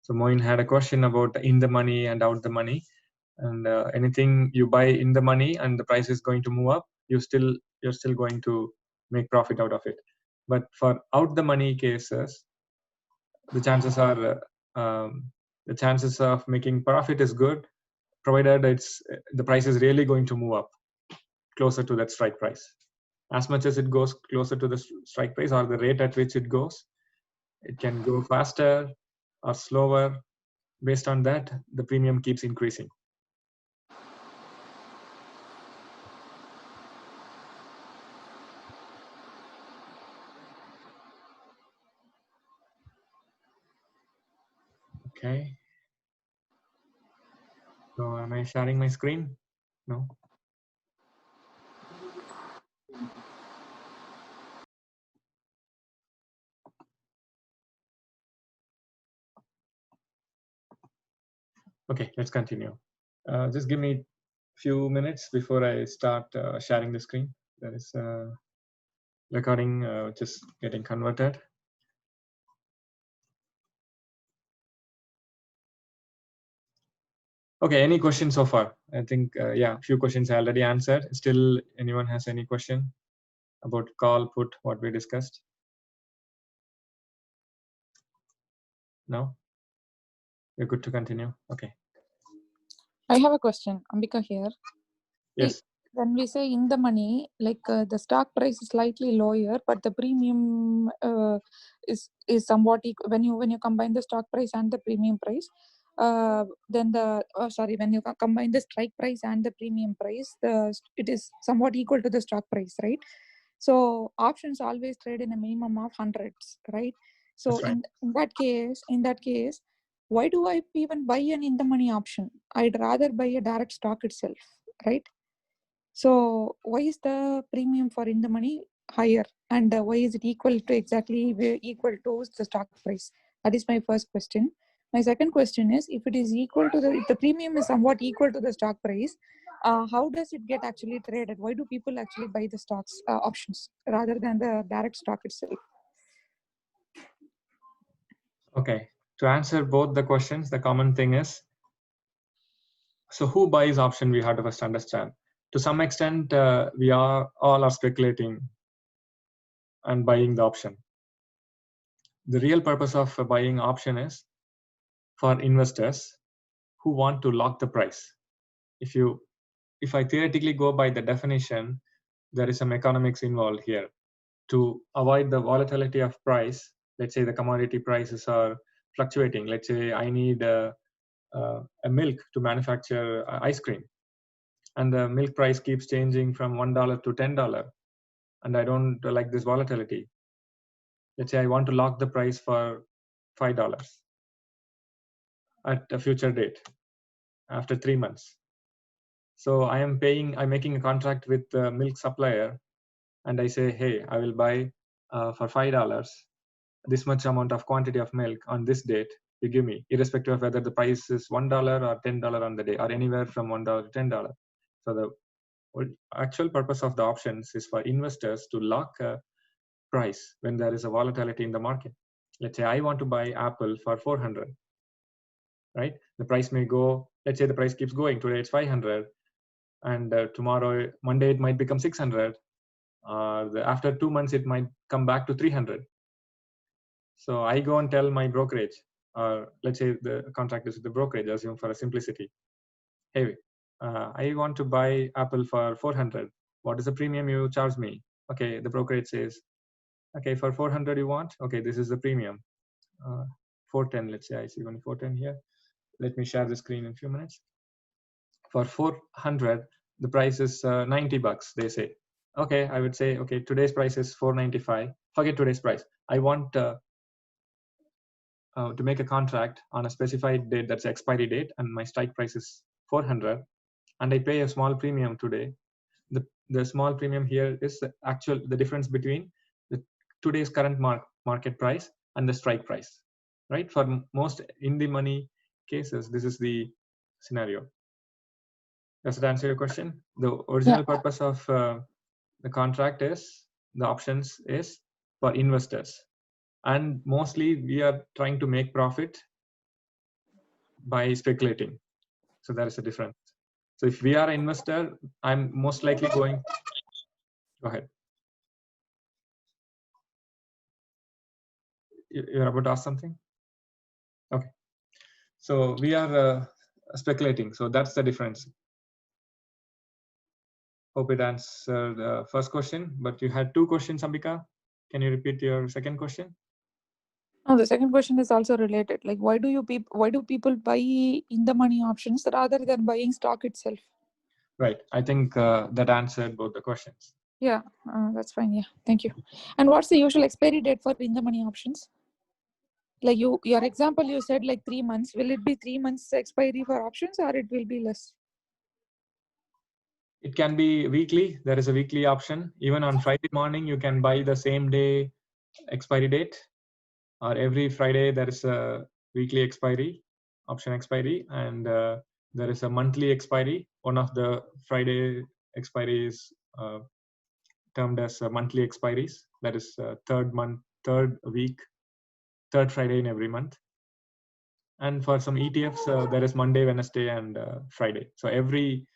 So Moin had a question about in the money and out the money, and anything you buy in the money and the price is going to move up, you're still going to make profit out of it. But for out the money cases, the chances are the chances of making profit is good, provided the price is really going to move up closer to that strike price. As much as it goes closer to the strike price or the rate at which it goes, it can go faster or slower. Based on that, the premium keeps increasing. Okay. So am I sharing my screen? No. Okay, let's continue. Just give me a few minutes before I start sharing the screen. There is a recording just getting converted. Okay, any questions so far? I think, yeah, a few questions I already answered. Still, anyone has any question about call, put, what we discussed? No? We're good to continue? Okay. I have a question. Ambika here. Yes. When we say in the money, like the stock price is slightly lower, but the premium is somewhat equal. When you combine the stock price and the premium price, then when you combine the strike price and the premium price, it is somewhat equal to the stock price, right? So options always trade in a minimum of hundreds, right? So right. in that case, why do I even buy an in the money option? I'd rather buy a direct stock itself, right? So why is the premium for in the money higher, and why is it equal to the stock price? That is my first question. My second question is, if the premium is somewhat equal to the stock price, how does it get actually traded? Why do people actually buy the stocks options rather than the direct stock itself? Okay, to answer both the questions, the common thing is, so who buys option, we have to first understand. To some extent, we all are speculating and buying the option. The real purpose of buying option is for investors who want to lock the price. If I theoretically go by the definition, there is some economics involved here. To avoid the volatility of price, let's say the commodity prices are fluctuating. Let's say I need a milk to manufacture ice cream, and the milk price keeps changing from $1 to $10, and I don't like this volatility. Let's say I want to lock the price for $5 at a future date after 3 months. So I'm making a contract with the milk supplier, and I say, hey, I will buy for $5 this much amount of quantity of milk on this date. You give me, irrespective of whether the price is $1 or $10 on the day, or anywhere from $1 to $10. So the actual purpose of the options is for investors to lock a price when there is a volatility in the market. Let's say I want to buy Apple for 400, right? The price may go, let's say the price keeps going. Today it's 500, and tomorrow, Monday, it might become 600. After 2 months, it might come back to 300. So I go and tell my brokerage, or let's say the contract is with the brokerage, assume for a simplicity. Hey, I want to buy Apple for 400. What is the premium you charge me? Okay, the brokerage says, okay, for 400 you want? Okay, this is the premium. 410, let's say I see only 410 here. Let me share the screen in a few minutes. For 400, the price is 90 bucks, they say. Okay, I would say, okay, today's price is 495. Forget today's price. I want to make a contract on a specified date, that's expiry date, and my strike price is 400, and I pay a small premium today. The small premium here is the difference between today's current market price and the strike price, right? For most in the money cases, this is the scenario. Does it answer your question? The original purpose of the contract is, the options is for investors, and mostly we are trying to make profit by speculating. So there is a difference. So if we are an investor, I'm most likely going. Go ahead. You're about to ask something? Okay. So we are speculating. So that's the difference. Hope it answered the first question, but you had two questions, Ambika. Can you repeat your second question? No, the second question is also related. Like, why do people buy in the money options rather than buying stock itself? Right. I think that answered both the questions. Yeah, that's fine. Yeah, thank you. And what's the usual expiry date for in the money options? Like your example, you said like 3 months. Will it be 3 months expiry for options, or it will be less? It can be weekly. There is a weekly option. Even on Friday morning, you can buy the same day expiry date, or every Friday there is a weekly expiry, option expiry, and there is a monthly expiry. One of the Friday expiry is termed as monthly expiries. That is third week, third Friday in every month. And for some ETFs, there is Monday, Wednesday, and Friday. So every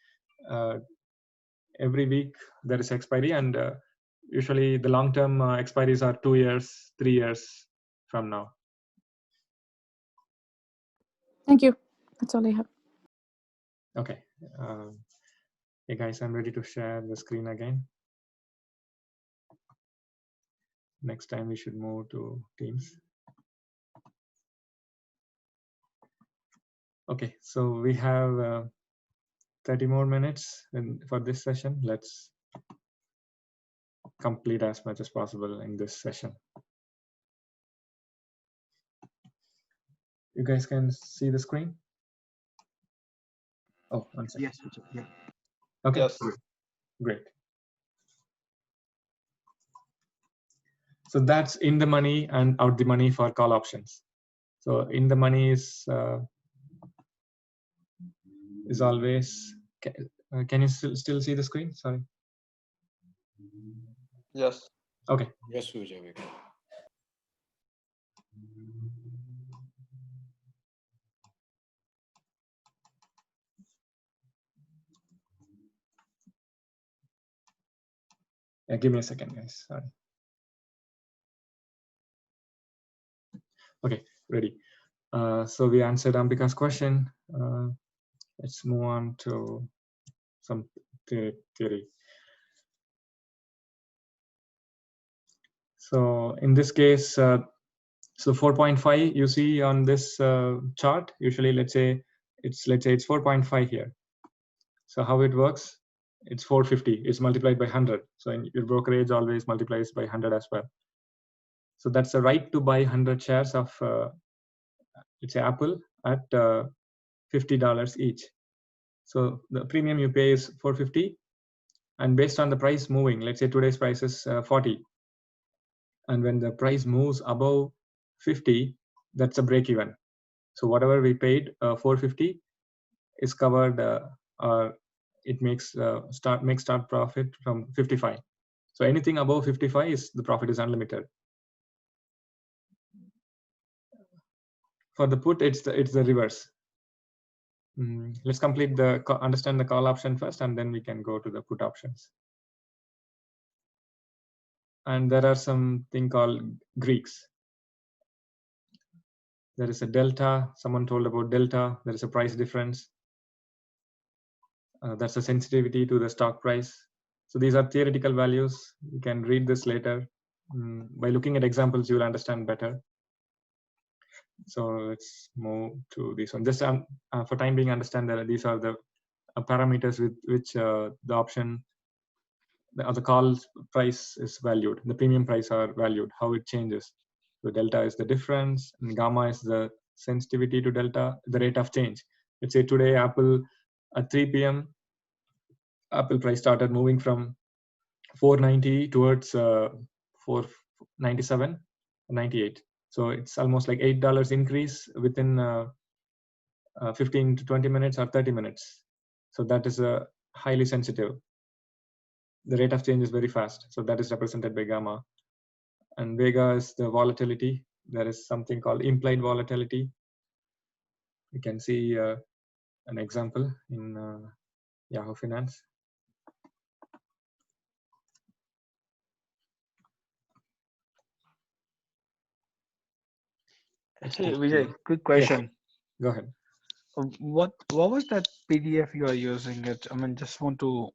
week there is expiry, and usually the long-term expiries are 2 years, 3 years from now. Thank you. That's all I have. Okay. Hey guys, I'm ready to share the screen again. Next time we should move to Teams. Okay, so we have 30 more minutes for this session. Let's complete as much as possible in this session. You guys can see the screen? Oh, one second. Yes. Yeah. Okay, Yes. great. So that's in the money and out the money for call options. So in the money is always. Can you still see the screen? Sorry. Yes. Okay. Yes, Vijay. We can. Yeah, give me a second, guys. Sorry. Okay, ready. So we answered Ambika's question. Let's move on to some theory. So in this case, so 4.5 you see on this chart. Usually, let's say it's 4.5 here. So how it works? It's 450. It's multiplied by 100. So in your brokerage always multiplies by 100 as well. So that's the right to buy 100 shares of let's say Apple at $50 each. So the premium you pay is 450, and based on the price moving, let's say today's price is 40, and when the price moves above 50, that's a break even. So whatever we paid 450 is covered, or it makes start profit from 55. So anything above 55 is the profit is unlimited. For the put, it's the reverse. Let's complete understand the call option first, and then we can go to the put options. And there are something called Greeks. There is a delta. Someone told about delta. There is a price difference. That's a sensitivity to the stock price. So these are theoretical values. You can read this later. By looking at examples, you will understand better. So let's move to this one. Just for time being, understand that these are the parameters with which the option, the call price is valued. The premium price are valued, how it changes. So delta is the difference, and gamma is the sensitivity to delta, the rate of change. Let's say today Apple at 3 p.m. Apple price started moving from 490 towards 497, 98. So it's almost like $8 increase within 15 to 20 minutes or 30 minutes. So that is highly sensitive. The rate of change is very fast. So that is represented by gamma. And vega is the volatility. There is something called implied volatility. We can see an example in Yahoo Finance. Hey Vijay, quick question. Go ahead. What was that PDF you are using? It. I mean, just want to.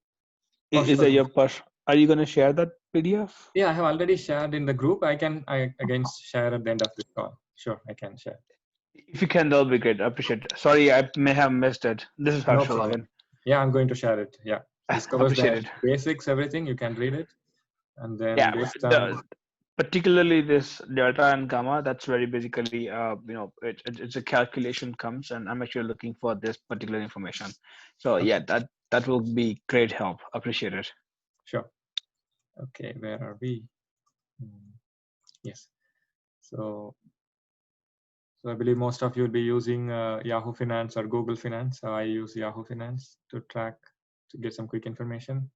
Oh, Is sure. that your push? Are you going to share that PDF? Yeah, I have already shared in the group. I again share at the end of this call. Sure, I can share. If you can, that'll be great. I appreciate it. Sorry, I may have missed it. This is No Harshal problem. again. Yeah, I'm going to share it. Yeah, this covers Appreciate the it. basics, everything. You can read it, and then Yeah, based on particularly this delta and gamma. That's very basically, it's a calculation comes, and I'm actually looking for this particular information. So yeah, that will be great help. Appreciate it. Sure. Okay, where are we? Yes. So I believe most of you will be using Yahoo Finance or Google Finance. So I use Yahoo Finance to get some quick information.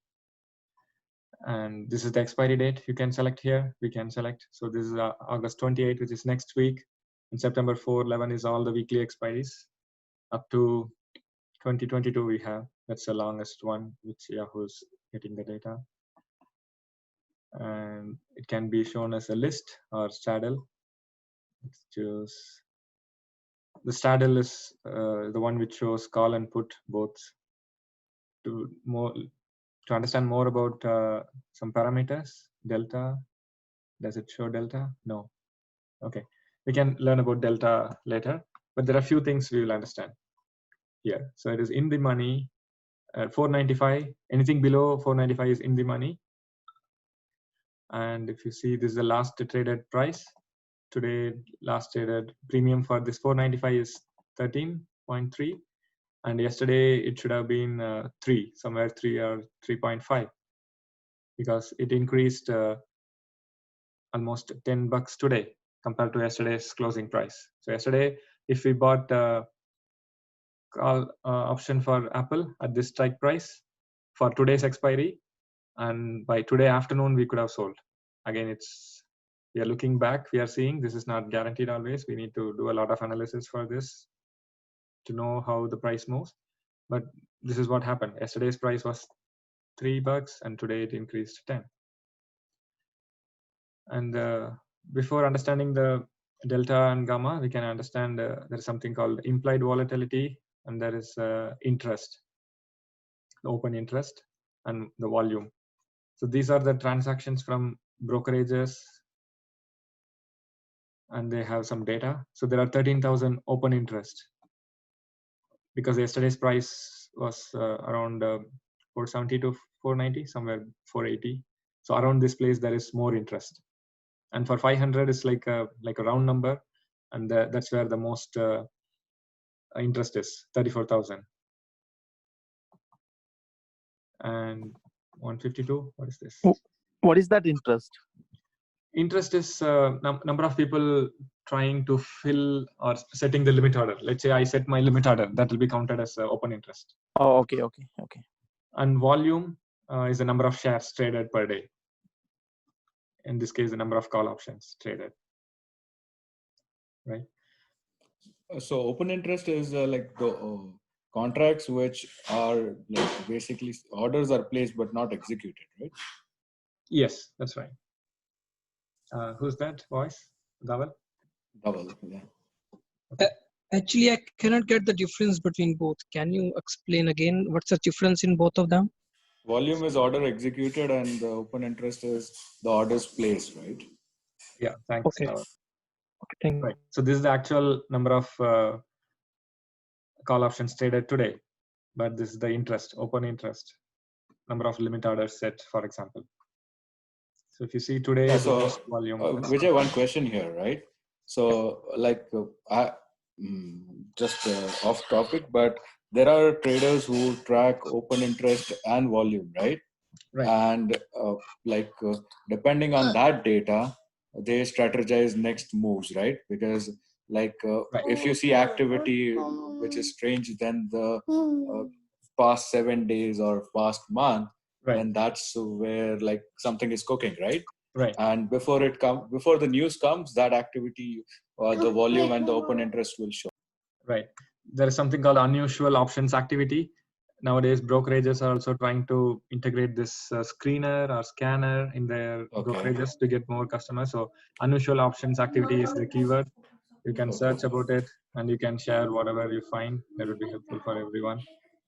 And this is the expiry date. You can select here. We can select. So this is August 28, which is next week. And September 4/11 is all the weekly expiries. Up to 2022 we have. That's the longest one, which Yahoo is getting the data. And it can be shown as a list or straddle. Let's choose. The straddle is the one which shows call and put both. To understand more about some parameters, delta. Does it show delta? No. Okay, we can learn about delta later, but there are a few things we will understand here. So it is in the money at 495. Anything below 495 is in the money. And if you see, this is the last traded price. Today, last traded premium for this 495 is 13.3. And yesterday it should have been 3, somewhere 3 or 3.5, because it increased almost $10 today compared to yesterday's closing price. So yesterday, if we bought call option for Apple at this strike price for today's expiry, and by today afternoon we could have sold. Again, we are looking back. We are seeing this is not guaranteed always. We need to do a lot of analysis for this to know how the price moves. But this is what happened. Yesterday's price was $3, and today it increased to 10. And before understanding the delta and gamma, we can understand there is something called implied volatility, and there is interest, the open interest, and the volume. So these are the transactions from brokerages, and they have some data. So there are 13,000 open interest, because yesterday's price was around 470 to 490, somewhere 480. So around this place there is more interest. And for 500 is like a round number, and that's where the most interest is, 34,000. And 152, what is this? What is that interest? Interest is number of people trying to fill or setting the limit order. Let's say I set my limit order, that will be counted as open interest. Oh, okay. And volume is the number of shares traded per day. In this case, the number of call options traded, right? So open interest is like the contracts which are like basically orders are placed but not executed, right? Yes, that's right. Who's that voice? Dhaval? Double, yeah. Actually, I cannot get the difference between both. Can you explain again what's the difference in both of them? Volume is order executed and the open interest is the orders placed, right? Yeah, thanks. Okay. Okay, thank you. Right. So this is the actual number of call options traded today, but this is the interest, open interest, number of limit orders set, for example. So if you see today, Yeah, the most volume. Vijay, one question here, right? So like just off topic, but there are traders who track open interest and volume, right? Right. And depending on that data, they strategize next moves, right? Because like if you see activity which is strange than the past 7 days or past month, Right. then that's where like something is cooking, right? Right. And before the news comes, that activity, the volume and the open interest will show. Right. there is something called unusual options activity. Nowadays, brokerages are also trying to integrate this screener or scanner in their brokerages to get more customers. So unusual options activity is the keyword. You can search about it and you can share whatever you find. That would be helpful for everyone.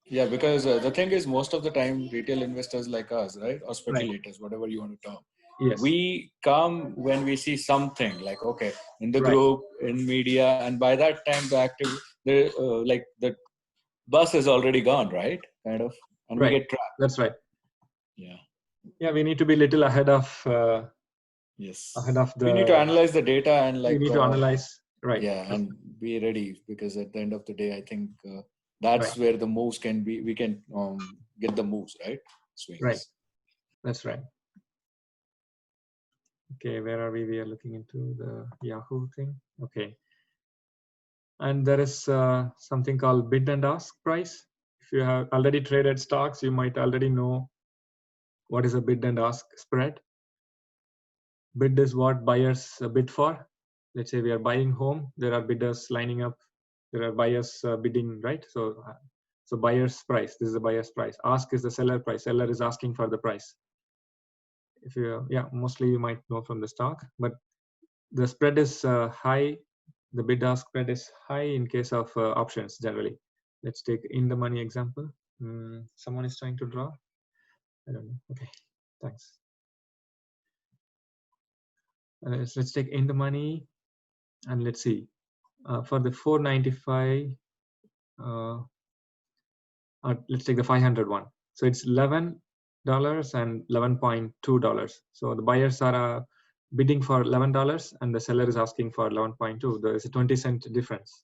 Yeah, because the thing is, most of the time, retail investors like us, right, or speculators, whatever you want to term, we come when we see something like, okay, in the group, in media, and by that time, the bus is already gone, right? Kind of, and we get trapped. That's right. Yeah. Yeah, we need to be a little ahead of. Yes. Ahead of the. We need to analyze the data and like. We need to analyze. Right. Yeah, and be ready, because at the end of the day, I think that's where the moves can be. We can get the moves, right? Swings. Right. That's right. Okay, where are we? We are looking into the Yahoo thing. Okay. And there is something called bid and ask price. If you have already traded stocks, you might already know what is a bid and ask spread. Bid is what buyers bid for. Let's say we are buying home. There are bidders lining up. There are buyers bidding, right? So buyer's price. This is the buyer's price. Ask is the seller price. Seller is asking for the price. If you, mostly you might know from the stock, but the spread is high. The bid ask spread is high in case of options generally. Let's take in the money example. Someone is trying to draw. I don't know. Okay, thanks. Let's take in the money, and let's see. For the 495, let's take the 500 one. So it's $11 and $11.2. So the buyers are bidding for $11 and the seller is asking for 11.2. There is a 20-cent difference.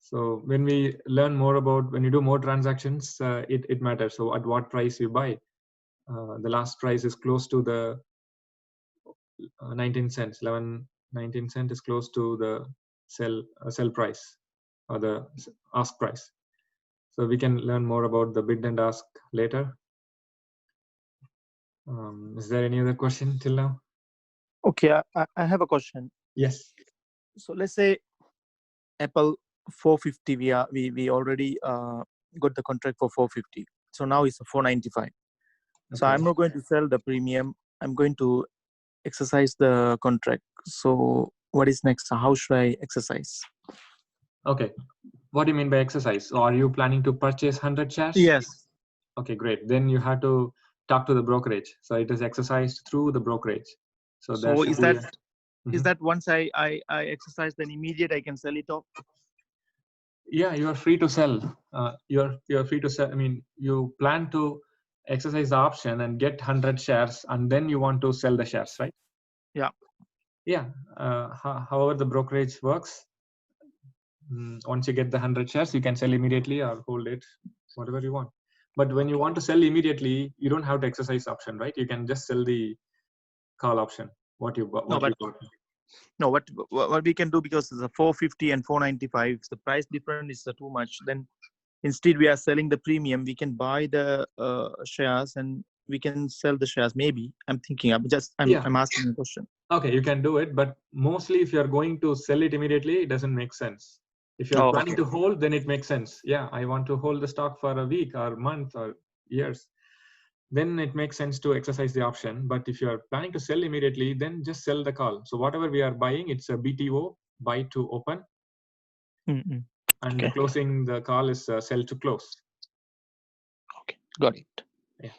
So when we learn more about, when you do more transactions, it matters. So at what price you buy, the last price is close to the 19 cents. 19 cent is close to the sell price or the ask price. So we can learn more about the bid and ask later. Is there any other question till now? Okay, I have a question. Yes. So let's say Apple 450, we already got the contract for 450. So now it's 495. Okay. So I'm not going to sell the premium. I'm going to exercise the contract. So what is next? How should I exercise? Okay. What do you mean by exercise? So are you planning to purchase 100 shares? Yes. Okay, great. Then you have to talk to the brokerage. So it is exercised through the brokerage. So is that is that once I exercise, then immediate I can sell it off? Yeah, you are free to sell. You're free to sell. I mean, you plan to exercise the option and get 100 shares, and then you want to sell the shares, right? Yeah. Yeah. However, the brokerage works. Once you get the 100 shares, you can sell immediately or hold it, whatever you want. But when you want to sell immediately, you don't have to exercise option, right? You can just sell the call option. What we can do, because the 450 and 495, the price difference is too much. Then instead we are selling the premium. We can buy the shares and we can sell the shares. Maybe I'm thinking. I'm asking a question. Okay, you can do it, but mostly if you are going to sell it immediately, it doesn't make sense. If you're planning to hold, then it makes sense. Yeah, I want to hold the stock for a week or month or years. Then it makes sense to exercise the option. But if you are planning to sell immediately, then just sell the call. So whatever we are buying, it's a BTO, buy to open. Mm-hmm. And the closing the call is sell to close. Okay, got it. Yeah.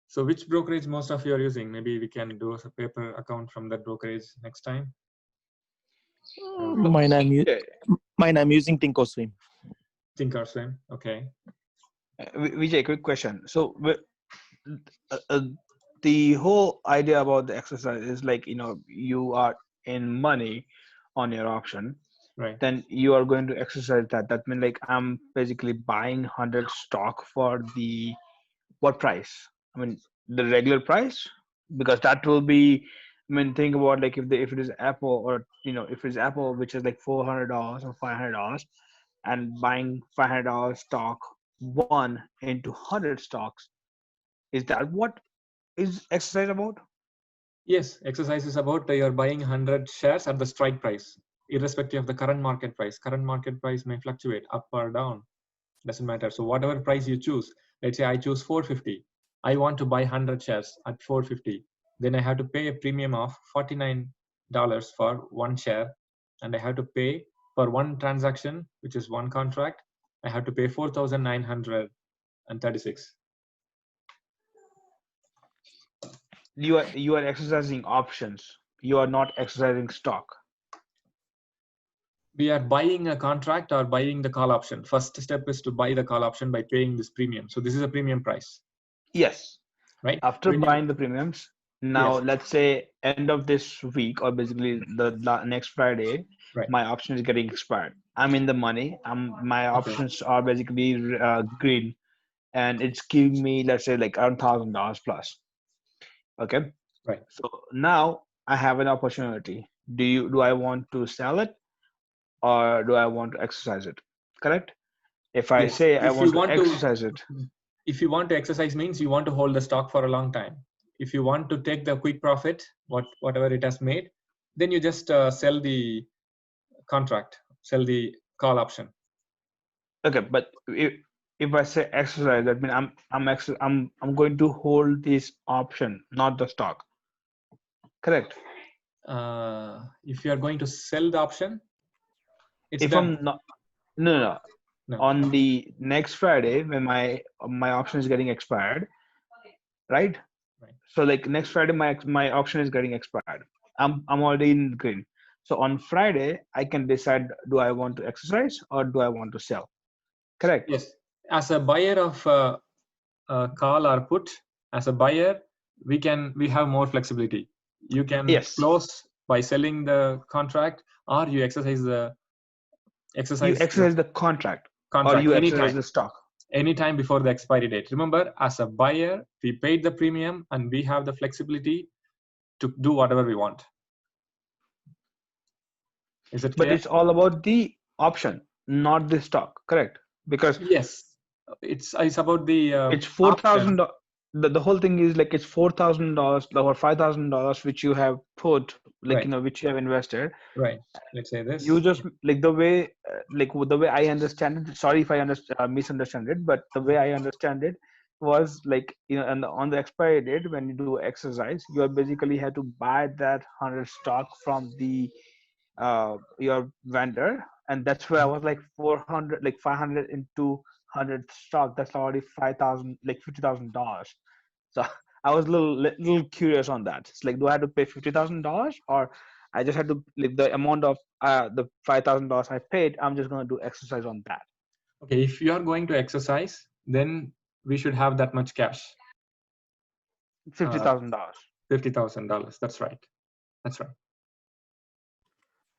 So which brokerage most of you are using? Maybe we can do a paper account from that brokerage next time. Mine I'm using Thinkorswim. Thinkorswim, okay. Vijay, quick question. So the whole idea about the exercise is like, you are in money on your option, right? Then you are going to exercise that. That means like I'm basically buying 100 stock for the what price? I mean the regular price, because that will be. I mean, think about like if it is Apple, or if it's Apple, which is like $400 or $500, and buying $500 stock one into 100 stocks, is that what is exercise about? Yes, exercise is about you're buying 100 shares at the strike price, irrespective of the current market price. Current market price may fluctuate up or down, doesn't matter. So whatever price you choose, let's say I choose 450. I want to buy 100 shares at 450. Then I have to pay a premium of $49 for one share, and I have to pay for one transaction, which is one contract. I have to pay 4,936. You are exercising options. You are not exercising stock. We are buying a contract or buying the call option. First step is to buy the call option by paying this premium. So this is a premium price, Yes. right? After When buying the premiums, now Yes. let's say end of this week or basically the next Friday, Right. my option is getting expired. I'm in the money. My options are basically green, and it's giving me, let's say, like around $1,000 plus. Okay. Right. So now I have an opportunity. Do I want to sell it, or do I want to exercise it? Correct. If I Yes. say I If you want to exercise it, if you want to exercise means you want to hold the stock for a long time. If you want to take the quick profit, whatever it has made, then you just sell the contract, sell the call option. okay. But if I say exercise, that means I'm going to hold this option, not the stock. Correct. If you are going to sell the option, it's If done. I'm not, no. On the next Friday when my option is getting expired, right? Right. So like next Friday my option is getting expired. I'm already in green. So on Friday I can decide, do I want to exercise or do I want to sell? Correct. Yes. As a buyer of call or put, as a buyer, we have more flexibility. You can close by selling the contract, or you exercise the contract or you anytime, exercise the stock anytime before the expiry date. Remember, as a buyer, we paid the premium and we have the flexibility to do whatever we want. Is it clear? But it's all about the option, not the stock, correct? Because yes, it's about the it's $4,000. The whole thing is like it's $4,000 or $5,000 which you have put, like, right. Which you have invested. Right. Let's say this. You just like the way I understand it. Sorry if I misunderstand it, but the way I understand it was like, and on the expiry date when you do exercise, you are basically had to buy that 100 stock from the your vendor, and that's where I was like 400, like 500 into 100 stock. That's already 5,000, like $50,000. So I was a little curious on that. It's like, do I have to pay $50,000 or I just had to, like, the amount of the $5,000 I paid, I'm just going to do exercise on that. Okay, if you are going to exercise, then we should have that much cash. $50,000. $50,000. That's right. That's right.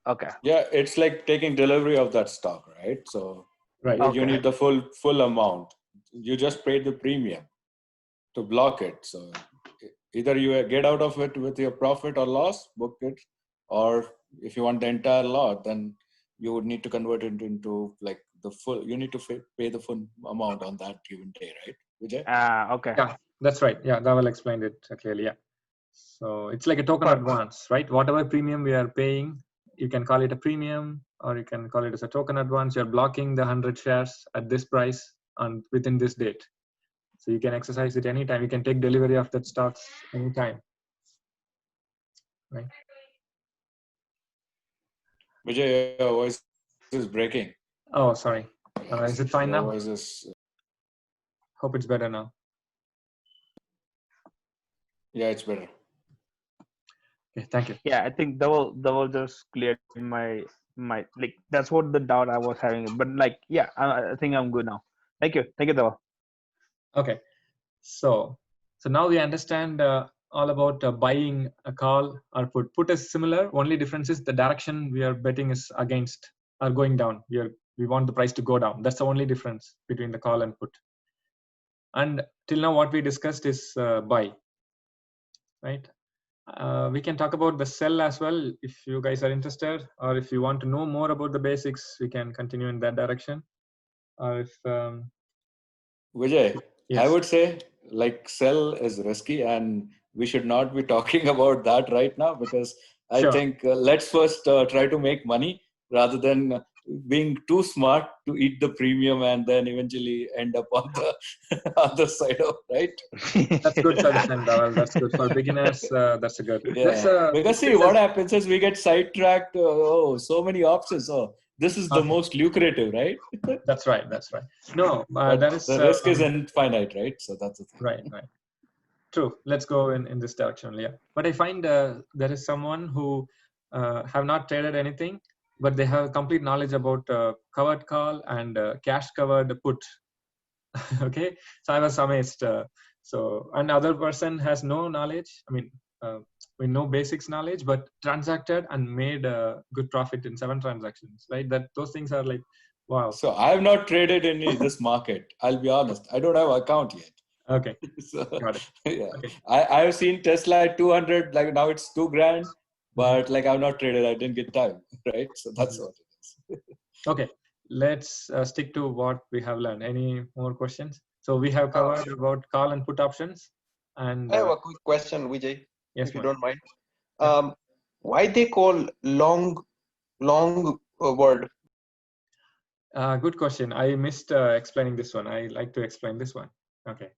Okay. Yeah, it's like taking delivery of that stock, right? So right. You need the full amount. You just paid the premium to block it. So either you get out of it with your profit or loss, book it, or if you want the entire lot, then you would need to convert it into like the full. You need to pay the full amount on that given day, right, Vijay? Okay. Yeah, that's right. Yeah, Dhaval explained it clearly. Yeah. So it's like a token advance, right? Whatever premium we are paying, you can call it a premium or you can call it as a token advance. You're blocking the 100 shares at this price and within this date. So you can exercise it anytime. You can take delivery of that stocks anytime. Right. Vijay, your voice is breaking. Oh, sorry. Is it fine now? Hope it's better now. Yeah, it's better. Okay, thank you. Yeah, I think that will just clear my like, that's what the doubt I was having. But like, yeah, I think I'm good now. Thank you, Dhaval. Okay, so now we understand all about buying a call or put. Put is similar. Only difference is the direction we are betting is against or going down. We want the price to go down. That's the only difference between the call and put. And till now, what we discussed is buy. Right. We can talk about the sell as well if you guys are interested, or if you want to know more about the basics, we can continue in that direction. Or if Vijay, yes. I would say like sell is risky, and we should not be talking about that right now, because I Sure. think let's first try to make money rather than being too smart to eat the premium and then eventually end up on the other side of, right? That's good suggestion, Dhaval. That's good for beginners. That's a good. Let's Yeah, because see, discuss what happens is we get sidetracked. Oh, so many options. Oh, this is the Okay. most lucrative, right? That's right. That's right. No, But that is the risk is infinite, right? So that's the thing. right. Right. True. Let's go in this direction. Yeah. But I find there is someone who have not traded anything, but they have complete knowledge about covered call and cash covered put. Okay. So I was amazed. So another person has no knowledge. I mean, with no basics knowledge, but transacted and made a good profit in 7 transactions. Right. That those things are like, wow. So I have not traded in this market. I'll be honest. I don't have an account yet. Okay. So, Got it. yeah, Okay. I've seen Tesla at 200. Like now it's $2,000, but like I've not traded. I didn't get time, right? So that's what it is. Okay, let's stick to what we have learned. Any more questions? So we have covered about call and put options. And I have a quick question, Vijay, yes, if you ma'am. don't mind. Why they call long word? Good question. I missed explaining this one. I like to explain this one. Okay.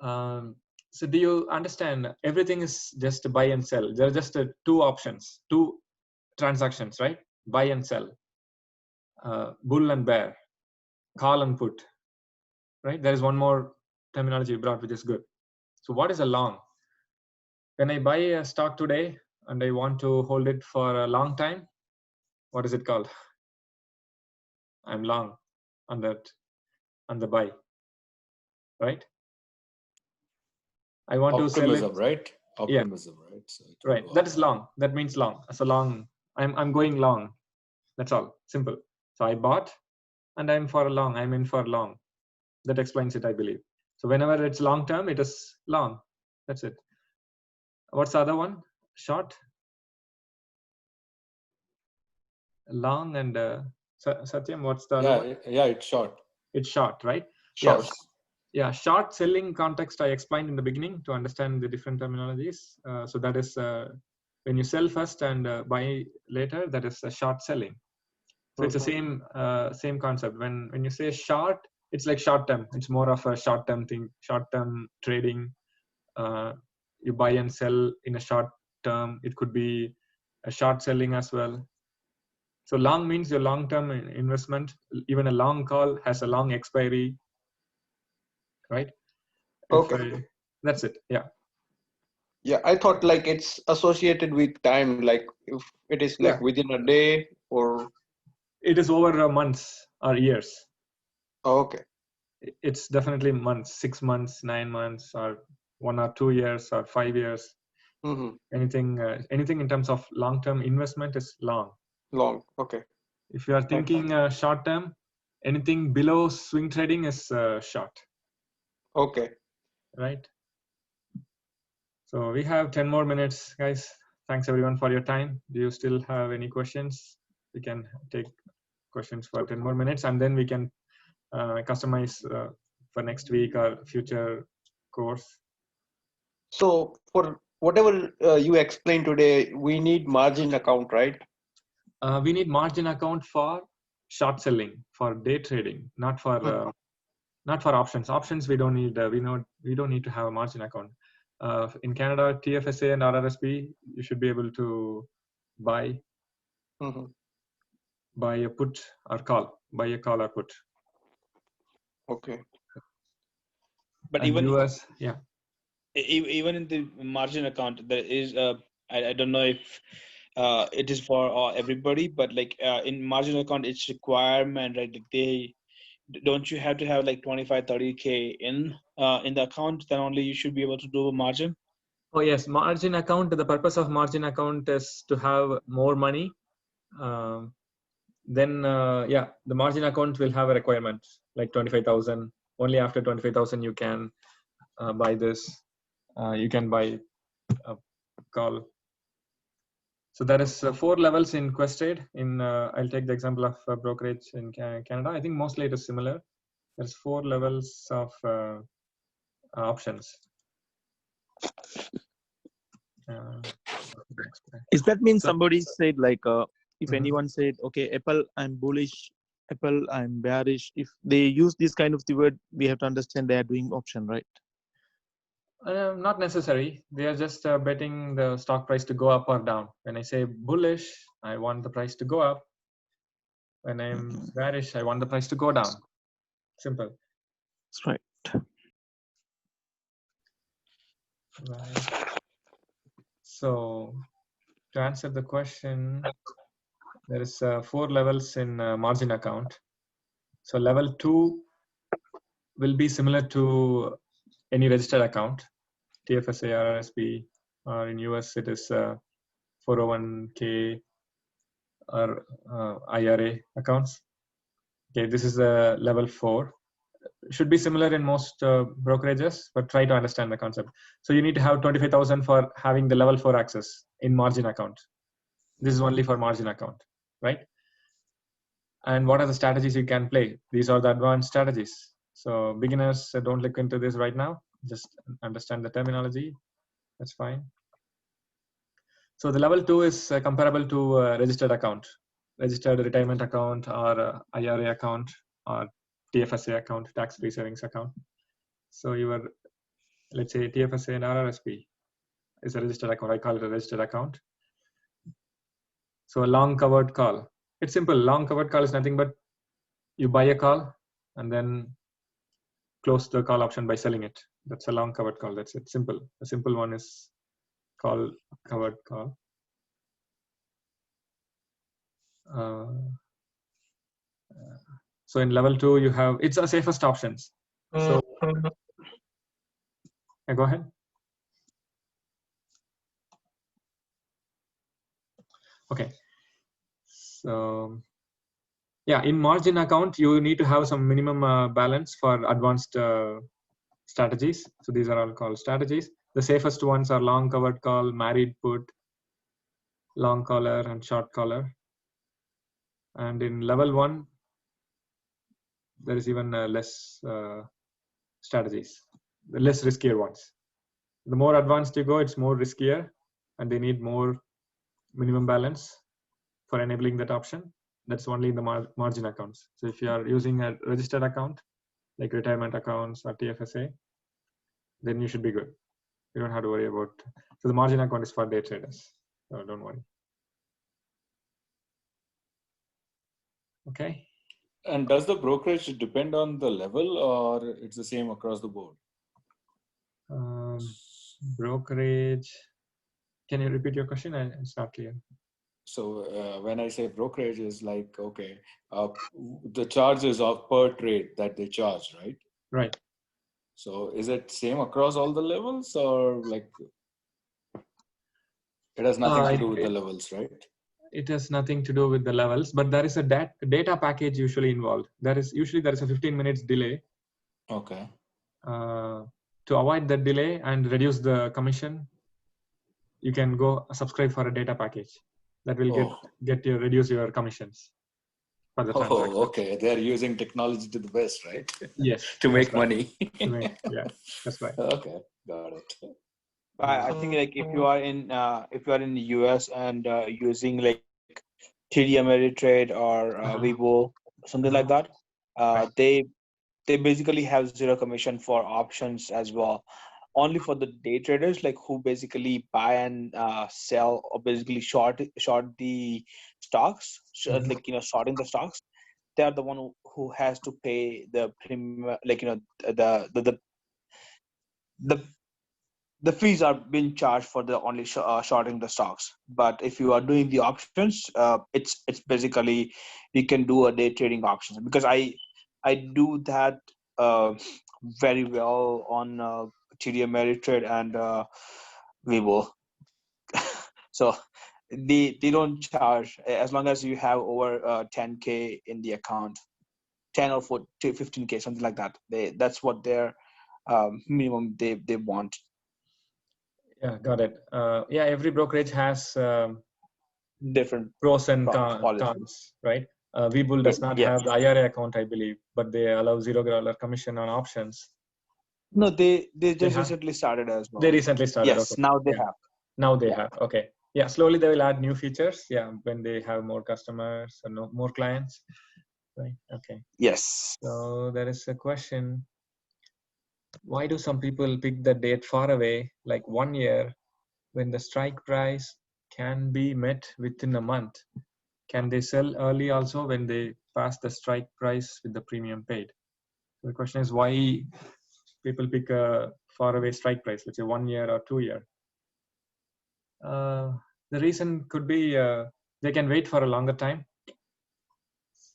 So do you understand? Everything is just buy and sell. There are just 2 options, 2 transactions, right? Buy and sell. Bull and bear, call and put, right? There is one more terminology you brought, which is good. So what is a long? When I buy a stock today and I want to hold it for a long time, what is it called? I'm long on that, on the buy, right? I want to sell it. Optimism, right? Optimism, right? So right. That is long. That means long. So long. I'm going long. That's all. Simple. So I bought, and I'm for a long. I'm in for long. That explains it, I believe. So whenever it's long term, it is long. That's it. What's the other one? Short. Long and Satyam. What's the other one? Yeah, it's short. It's short, right? Short. Yes. Yeah, short selling context I explained in the beginning to understand the different terminologies. So that is when you sell first and buy later, that is short selling. So it's the same concept. When you say short, it's like short term. It's more of a short term thing, short term trading. You buy and sell in a short term. It could be a short selling as well. So long means your long term investment. Even a long call has a long expiry. Right? Okay. That's it. Yeah. Yeah, I thought like it's associated with time, like if it is like within a day or. It is over months or years. Oh, okay. It's definitely months, 6 months, 9 months, or 1 or 2 years or 5 years. Anything in terms of long-term investment is long. Long. Okay. If you are thinking short-term, anything below swing trading is short. Okay. Right. So we have 10 more minutes, guys. Thanks everyone for your time. Do you still have any questions? We can take questions for 10 more minutes, and then we can customize for next week or future course. So for whatever you explained today, we need margin account, right? We need margin account for short selling, for day trading, not for options. Options we don't need. We don't need to have a margin account. In Canada, TFSA and RRSP, you should be able to buy a put or call, buy a call or put. Okay. But and even US, yeah. Even in the margin account, there is I don't know if it is for everybody, but like in margin account, it's requirement, right? Like don't you have to have like 25-30K in the account, then only you should be able to do a margin? Oh yes, margin account. The purpose of margin account is to have more money. Then the margin account will have a requirement like 25,000. Only after 25,000 you can buy this. You can buy a call. So there is 4 levels in Questrade. I'll take the example of brokerage in Canada. I think mostly it is similar. There's 4 levels of options. Is that mean So- somebody said like if Mhm. anyone said, okay, Apple, I'm bullish, Apple, I'm bearish. If they use this kind of the word, we have to understand they are doing option, right? Not necessary. They are just betting the stock price to go up or down. When I say bullish, I want the price to go up. When I'm bearish, I want the price to go down. Simple. That's right. Right. So to answer the question, there is 4 levels in margin account. So level 2 will be similar to any registered account, TFSA, RRSP, or in US it is 401k or IRA accounts. Okay, this is the level 4. Should be similar in most brokerages, but try to understand the concept. So you need to have 25,000 for having the level 4 access in margin account. This is only for margin account, right? And what are the strategies you can play? These are the advanced strategies. So beginners, don't look into this right now. Just understand the terminology. That's fine. So the level 2 is comparable to registered account, registered retirement account, or IRA account, or TFSA account, tax-free savings account. So your, let's say TFSA and RRSP is a registered account. I call it a registered account. So a long covered call. It's simple. Long covered call is nothing but you buy a call and then close the call option by selling it. That's a long covered call. That's it. Simple. A simple one is called covered call. So in level 2, you have, it's a safest options. So yeah, go ahead. Okay. So yeah, in margin account, you need to have some minimum balance for advanced strategies. So these are all called strategies. The safest ones are long covered call, married put, long collar, and short collar. And in level 1, there is even less strategies, the less riskier ones. The more advanced you go, it's more riskier, and they need more minimum balance for enabling that option. That's only in the margin accounts. So if you are using a registered account, like retirement accounts or TFSA, then you should be good. You don't have to worry about. So the margin account is for day traders. So don't worry. Okay. And does the brokerage depend on the level, or it's the same across the board? Brokerage. Can you repeat your question? It's not clear. So when I say brokerage, is like, okay, the charges of per trade that they charge, right? Right. So is it same across all the levels, or like it has nothing to do with the levels, right? It has nothing to do with the levels, but there is a data package usually involved. There is a 15 minutes delay. Okay. To avoid that delay and reduce the commission, you can go subscribe for a data package that will reduce your commissions for the transaction. Oh, okay. They're using technology to the best, right? Yes. To make right. money. Yeah, that's right. Okay, got it. I think like if you are in the US and using like TD Ameritrade or Webull, something like that, they basically have zero commission for options as well. Only for the day traders, like who basically buy and sell, or basically short the stocks, like shorting the stocks. They are the one who has to pay the premium, like the fees are being charged for the only shorting the stocks. But if you are doing the options, it's basically you can do a day trading options, because I do that very well on TD Ameritrade and Webull. So they don't charge as long as you have over 10K in the account, 10 or 15K, something like that. That's what their minimum they want. Yeah, got it. Yeah, every brokerage has Different pros and cons, right? Webull does not have the IRA account, I believe, but they allow $0 commission on options. No, they They just have? recently started as well. They recently started. Yes, Okay. now they Yeah. have. Now they Yeah. have. Okay. Yeah. Slowly they will add new features. Yeah. When they have more customers or more clients. Right. Okay. Yes. So there is a question. Why do some people pick the date far away, like 1 year, when the strike price can be met within a month? Can they sell early also when they pass the strike price with the premium paid? So the question is why people pick a far away strike price, let's say 1 year or 2 year. The reason could be they can wait for a longer time.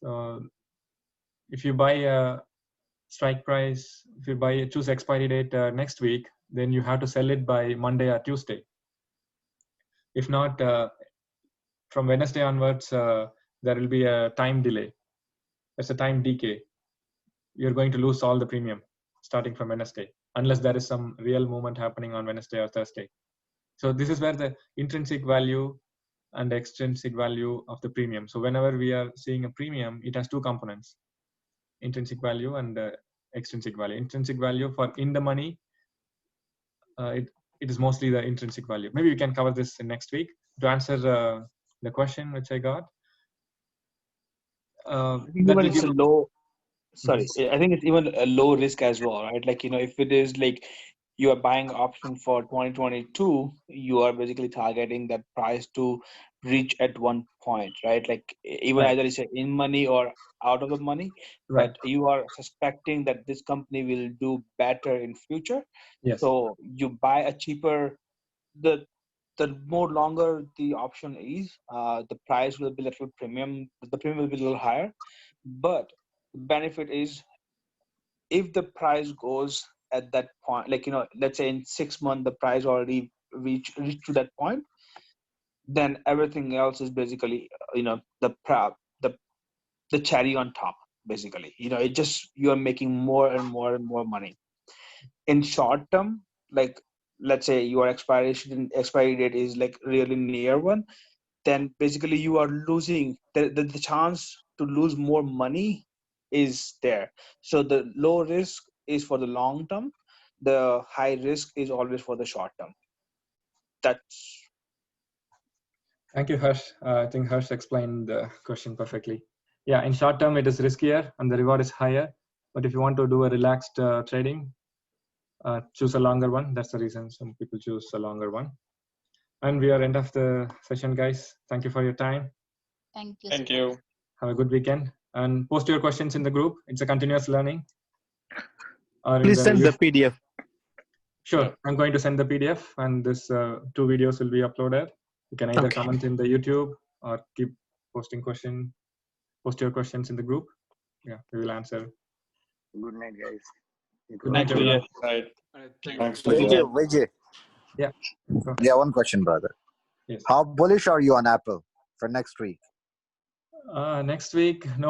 So if you buy a strike price, if you choose expiry date next week, then you have to sell it by Monday or Tuesday. If not, from Wednesday onwards, there will be a time delay. There's a time decay. You're going to lose all the premium starting from Wednesday, unless there is some real movement happening on Wednesday or Thursday. So this is where the intrinsic value and extrinsic value of the premium. So whenever we are seeing a premium, it has two components, intrinsic value and extrinsic value. Intrinsic value for in the money, it is mostly the intrinsic value. Maybe we can cover this in next week to answer the question which I got. Even it's a low, sorry, Yes. I think it's even a low risk as well, right? Like, if it is like you are buying option for 2022, you are basically targeting that price to reach at one point, right? Like even Right. either it's in money or out of the money, Right. but you are suspecting that this company will do better in future. Yes. So you buy a cheaper, the more longer the option is, the price will be a little premium, the premium will be a little higher. But the benefit is if the price goes at that point, like, let's say in 6 months, the price already reached to that point, then everything else is basically, the cherry on top, basically. It just, you're making more and more and more money. In short term, like, let's say your expiry date is like really near one, then basically you are losing the chance to lose more money is there. So the low risk is for the long term, the high risk is always for the short term. That's Thank you, Harsh. I think Harsh explained the question perfectly. Yeah, in short term, it is riskier and the reward is higher. But if you want to do a relaxed trading, choose a longer one. That's the reason some people choose a longer one. And we are end of the session, guys. Thank you for your time. Thank you. Thank you. Have a good weekend. And post your questions in the group. It's a continuous learning. Or Please send the PDF. Sure, I'm going to send the PDF, and this 2 videos will be uploaded. You can either comment in the YouTube or keep posting question. Post your questions in the group. Yeah, we will answer. Good night, guys. Good night, everyone. Right. Thanks, Vijay. Yeah. Yeah, one question, brother. Yes. How bullish are you on Apple for next week? Next week, no